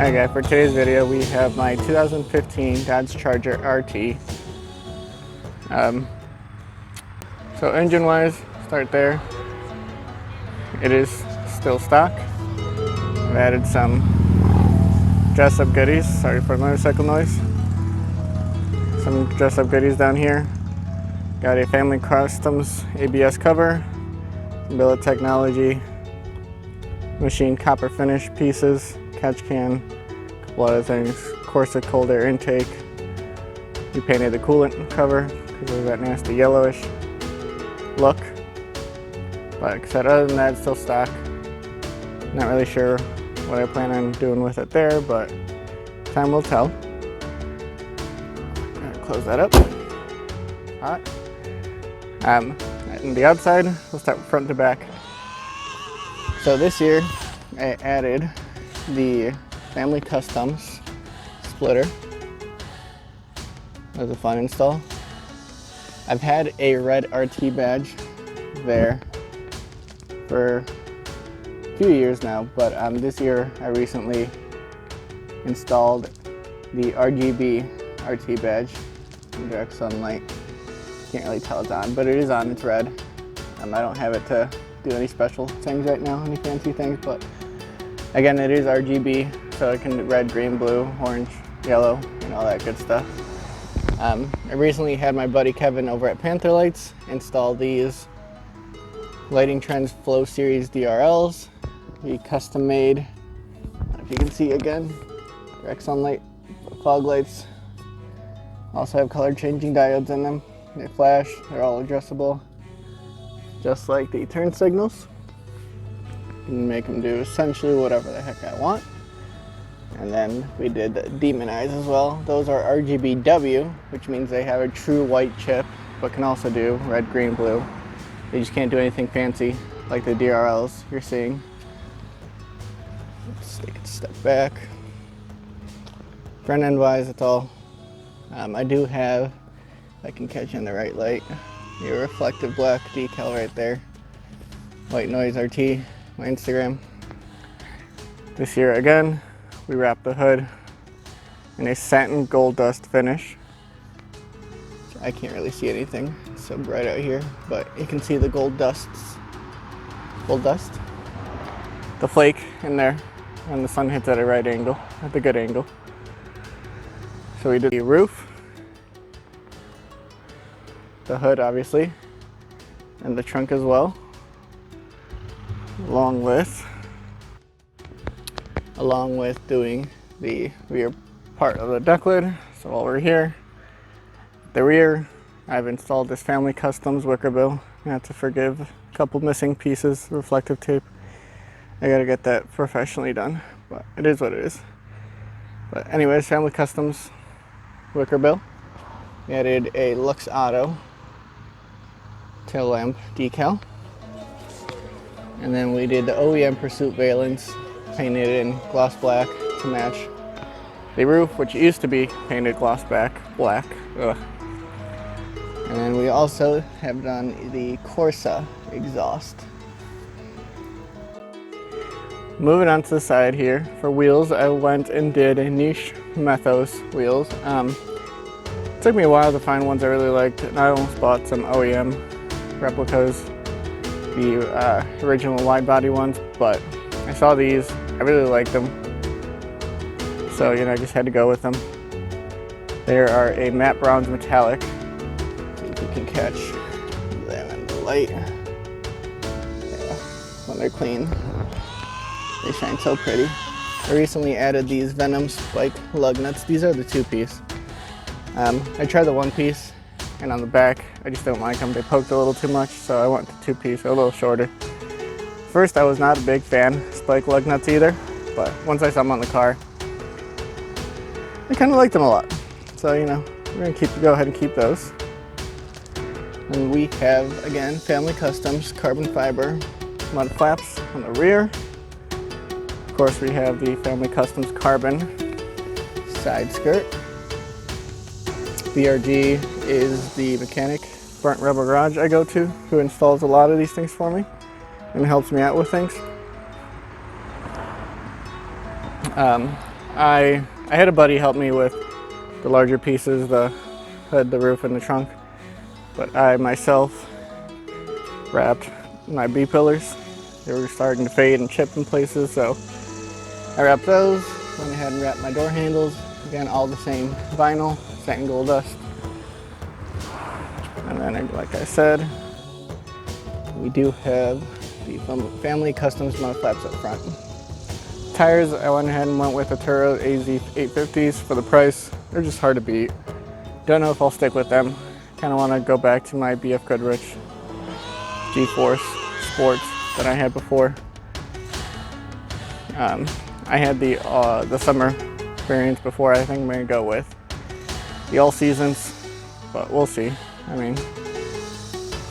Alright guys, for today's video we have my 2015 Dodge Charger RT. So engine wise, start there. It is still stock. I've added some dress up goodies, sorry for the motorcycle noise. Some dress up goodies down here. Got a Family Customs ABS cover, some billet technology, machined copper finish pieces, catch can, a couple other things, Corsa cold air intake. We painted the coolant cover because of that nasty yellowish look. But like I said, other than that, it's still stock. Not really sure what I plan on doing with it there, but time will tell. Close that up. Hot. And the outside, we'll start front to back. So this year, I added the Family Customs splitter. That was a fun install. I've had a red RT badge there for a few years now, but this year I recently installed the RGB RT badge in direct sunlight. Can't really tell it's on, but it is on, it's red. I don't have it to do any special things right now, any fancy things, but again, it is RGB, so it can do red, green, blue, orange, yellow, and all that good stuff. I recently had my buddy Kevin over at Panther Lights install these Lighting Trends Flow Series DRLs. He custom made, if you can see again, direct sunlight fog lights. Also have color changing diodes in them. They flash, they're all adjustable, just like the turn signals. You can make them do essentially whatever the heck I want. And then we did the Demon Eyes as well. Those are RGBW, which means they have a true white chip, but can also do red, green, blue. They just can't do anything fancy like the DRLs you're seeing. Let's take a step back. Front end wise, it's all. I do have, if I can catch in the right light, a reflective black decal right there. White Noise RT, my Instagram. This year again, we wrapped the hood in a satin gold dust finish. I can't really see anything, it's so bright out here, but you can see the gold dust, the flake in there, and the sun hits at a right angle, at the good angle. So we did the roof, the hood obviously, and the trunk as well, along with doing the rear part of the deck lid. So while we're here, the rear, I've installed this Family Customs wicker bill. I have to forgive a couple missing pieces, reflective tape. I gotta get that professionally done, but it is what it is. But anyways, Family Customs wicker bill. We added a Lux Auto tail lamp decal. And then we did the OEM Pursuit valence, painted in gloss black to match the roof, which used to be painted gloss black. Ugh. And then we also have done the Corsa exhaust. Moving on to the side here, for wheels, I went and did a niche Methos wheels. It took me a while to find ones I really liked, and I almost bought some OEM replicas, the original wide body ones, but I saw these, I really liked them, so I just had to go with them. They are a matte bronze metallic. See if you can catch them in the light. Yeah, when they're clean, they shine so pretty. I recently added these Venom spike lug nuts. These are the 2-piece. I tried the 1-piece, and on the back, I just don't like them. They poked a little too much, so I went to 2-piece, a little shorter. First, I was not a big fan of spike lug nuts either, but once I saw them on the car, I kind of liked them a lot. So, we're going to go ahead and keep those. And we have, again, Family Customs carbon fiber mud flaps on the rear. Of course, we have the Family Customs carbon side skirt. BRG is the mechanic, Burnt Rubber Garage, I go to, who installs a lot of these things for me and helps me out with things. I had a buddy help me with the larger pieces, the hood, the roof, and the trunk, but I myself wrapped my B-pillars. They were starting to fade and chip in places, so I wrapped those, went ahead and wrapped my door handles, again all the same vinyl, satin gold dust. And then, like I said, we do have the family customs mud flaps up front. Tires, I went ahead and went with the Turo AZ 850s for the price. They're just hard to beat. Don't know if I'll stick with them. Kind of want to go back to my BF Goodrich G-Force Sports that I had before. I had the summer variants before. I think I'm going to go with the all seasons, but we'll see. I mean,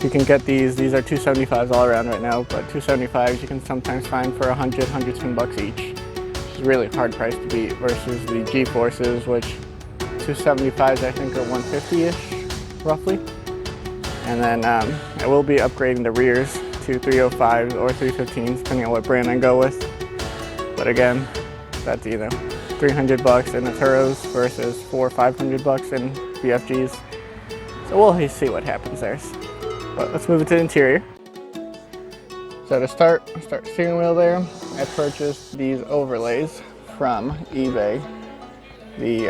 you can get these are 275s all around right now, but 275s you can sometimes find for 110 bucks each, which is a really hard price to beat versus the G-Forces, which 275s I think are 150-ish, roughly. And then I will be upgrading the rears to 305s or 315s, depending on what brand I go with. But again, that's 300 bucks in the Turos versus 400 or 500 bucks in BFGs. So we'll see what happens there. But let's move into the interior. So to start steering wheel there, I purchased these overlays from eBay. The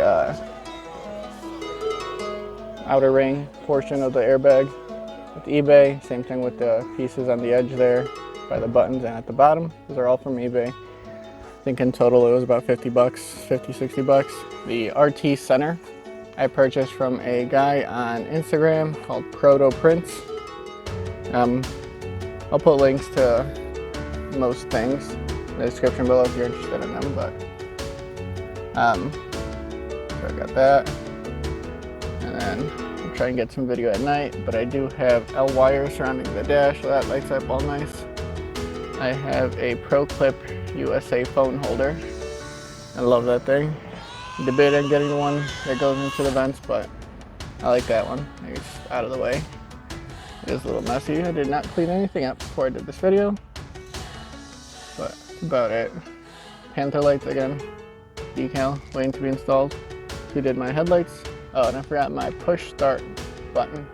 outer ring portion of the airbag with eBay. Same thing with the pieces on the edge there by the buttons and at the bottom. Those are all from eBay. I think in total it was about 50 bucks, 50, 60 bucks. The RT center I purchased from a guy on Instagram called Proto Prints. I'll put links to most things in the description below if you're interested in them, but so I got that, and then I'll try and get some video at night, but I do have L wire surrounding the dash, so that lights up all nice. I have a Pro Clip USA phone holder. I love that thing. I'm debating getting one that goes into the vents, but I like that one. It's out of the way. It is a little messy. I did not clean anything up before I did this video, but that's about it. Panther lights again, decal, waiting to be installed. Who did my headlights? Oh, and I forgot my push start button.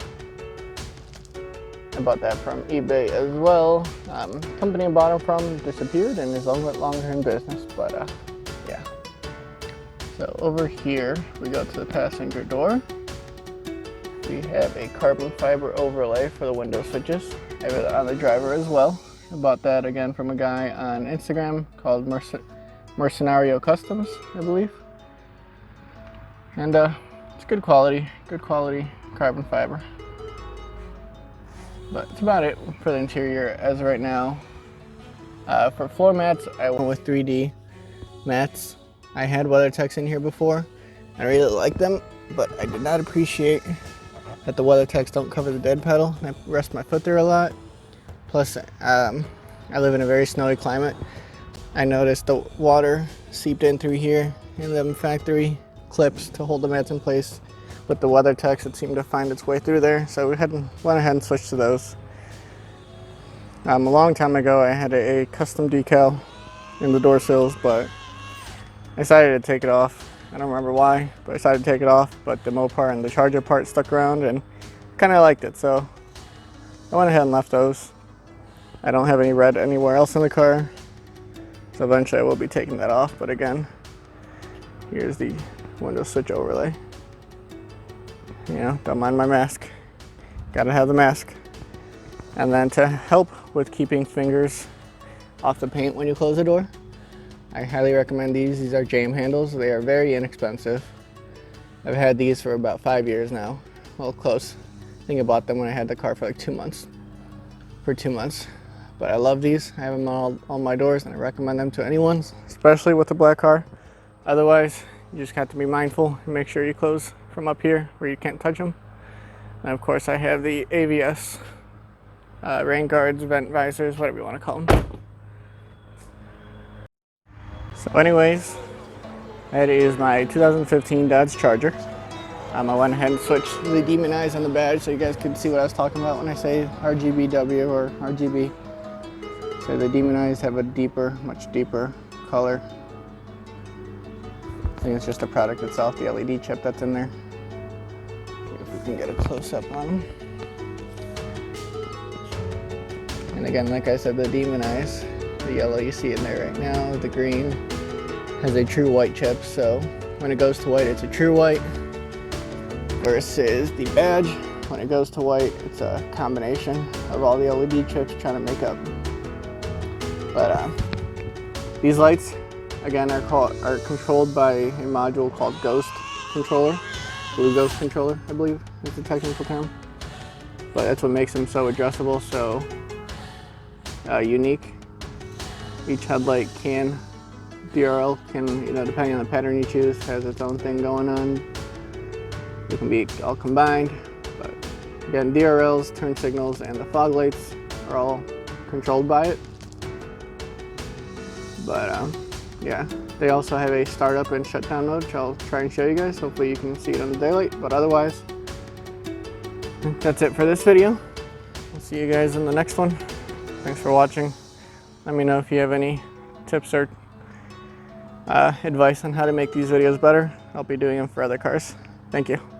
I bought that from eBay as well. Company I bought it from disappeared and is a little bit longer in business, but yeah. So over here, we go to the passenger door. We have a carbon fiber overlay for the window switches. I have it on the driver as well. I bought that again from a guy on Instagram called Mercenario Customs, I believe. And it's good quality carbon fiber. But that's about it for the interior as of right now. For floor mats, I went with 3D mats. I had WeatherTechs in here before. I really like them, but I did not appreciate that the WeatherTechs don't cover the dead pedal. I rest my foot there a lot. Plus, I live in a very snowy climate. I noticed the water seeped in through here in the factory clips to hold the mats in place. With the WeatherTechs, it seemed to find its way through there, so we went ahead and switched to those. A long time ago, I had a custom decal in the door sills, but I decided to take it off. I don't remember why, but I decided to take it off, but the Mopar and the charger part stuck around and kind of liked it, so I went ahead and left those. I don't have any red anywhere else in the car, so eventually I will be taking that off, but again, here's the window switch overlay. You know, don't mind my mask. Gotta have the mask. And then to help with keeping fingers off the paint when you close the door, I highly recommend these. These are jam handles. They are very inexpensive. I've had these for about 5 years now. Well, close. I think I bought them when I had the car for like 2 months. For 2 months. But I love these. I have them on my doors and I recommend them to anyone, especially with a black car. Otherwise, you just have to be mindful and make sure you close from up here where you can't touch them. And of course I have the AVS rain guards, vent visors, whatever you want to call them. So anyways, that is my 2015 Dodge Charger. I went ahead and switched the demon eyes on the badge so you guys could see what I was talking about when I say RGBW or RGB. So the demon eyes have a deeper, much deeper color. think it's just the product itself, the LED chip that's in there. If we can get a close up on them. And again, like I said, the demon eyes, the yellow you see in there right now, the green has a true white chip. So when it goes to white, it's a true white, versus the badge, when it goes to white, it's a combination of all the LED chips trying to make up. But these lights, again, are controlled by a module called Ghost Controller, Blue Ghost Controller, I believe is the technical term. But that's what makes them so adjustable, so unique. Each headlight can, DRL can, depending on the pattern you choose, has its own thing going on. It can be all combined, but again, DRLs, turn signals, and the fog lights are all controlled by it. But yeah, they also have a startup and shutdown mode, which I'll try and show you guys. Hopefully you can see it on the daylight, but otherwise, that's it for this video. I'll see you guys in the next one. Thanks for watching. Let me know if you have any tips or advice on how to make these videos better. I'll be doing them for other cars. Thank you.